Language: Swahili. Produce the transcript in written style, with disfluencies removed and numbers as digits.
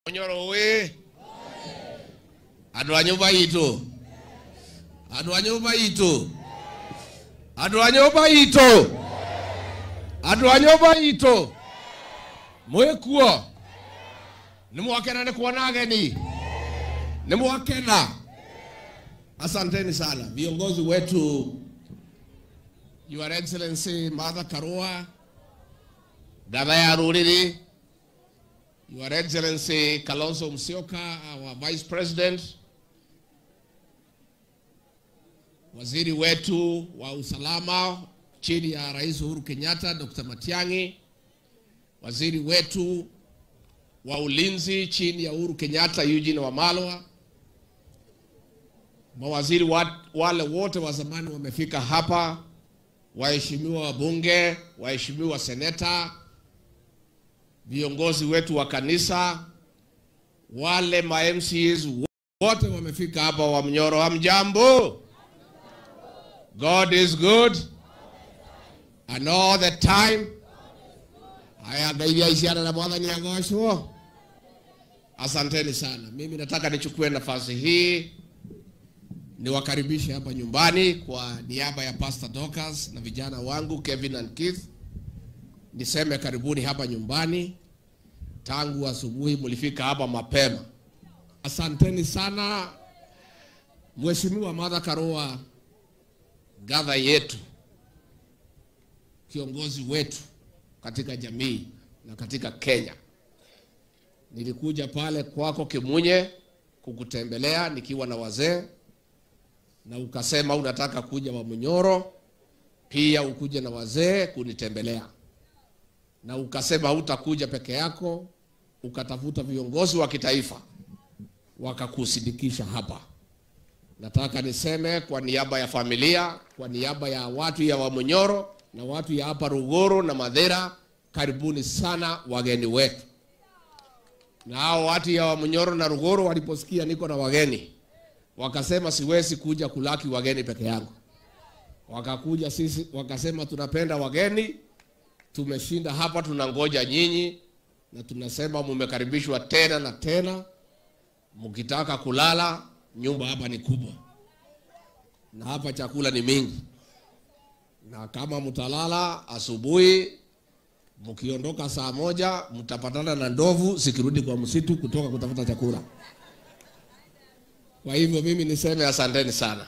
Onyoro we Adu anyoba ito Adu anyoba ito Adu anyoba ito Adu anyoba ito Mwekuo Nimwakena ni kuona ageni Nimwakena. Asanteni sana viongozi wetu, Your Excellency Martha Karua, Gavana Ruriri, Your Excellency Kalonzo Musyoka, our Vice President, waziri wetu wa usalama chini ya Rais Uhuru Kenyatta, Dr. Matiang'i, waziri wetu wa ulinzi chini ya Uhuru Kenyatta, Eugene Wamalwa, mawaziri wale wote wa zamani wamefika hapa, waheshimiwa wabunge, waheshimiwa seneta, viongozi wetu wa kanisa, wale ma MCs wote wamefika hapa wa Mnyoro. Hamjambo? God is good and all the time. Haya gaibia isiana na mwadhani ya ngosho. Asanteni sana. Mimi nataka nichukue nafasi hii niwakaribishe hapa nyumbani kwa niaba ya Pastor Dorcas na vijana wangu Kevin and Keith. Niseme karibuni hapa nyumbani. Tangu asubuhi mlifika hapa mapema. Asanteni sana. Mheshimiwa Martha Karua, gavana yetu, kiongozi wetu katika jamii na katika Kenya. Nilikuja pale kwako Kimunye kukutembelea nikiwa na wazee, na ukasema unataka kuja wa Munyoro pia ukuje na wazee kunitembelea, na ukasema hutakuja peke yako, ukatafuta viongozi wa kitaifa wakakusindikisha hapa. Nataka niseme kwa niaba ya familia, kwa niaba ya watu ya wa Munyoro na watu ya hapa Ruguru na Madera, karibuni sana wageni wetu. Na hao watu ya wa Munyoro na Ruguru waliposikia niko na wageni, wakasema siwezi kuja kulaki wageni peke yangu. Wakakuja sisi, wakasema tunapenda wageni, tumeshinda hapa, tunangoja nyinyi, na tunasema mumekaribishwa tena na tena. Mkitaka kulala, nyumba hapa ni kubwa na hapa chakula ni mingi, na kama mtalala asubuhi, mkiondoka saa 1 mtapatana na ndovu zikirudi kwa msitu kutoka kutafuta chakula. Kwa hivyo mimi niseme asanteni sana.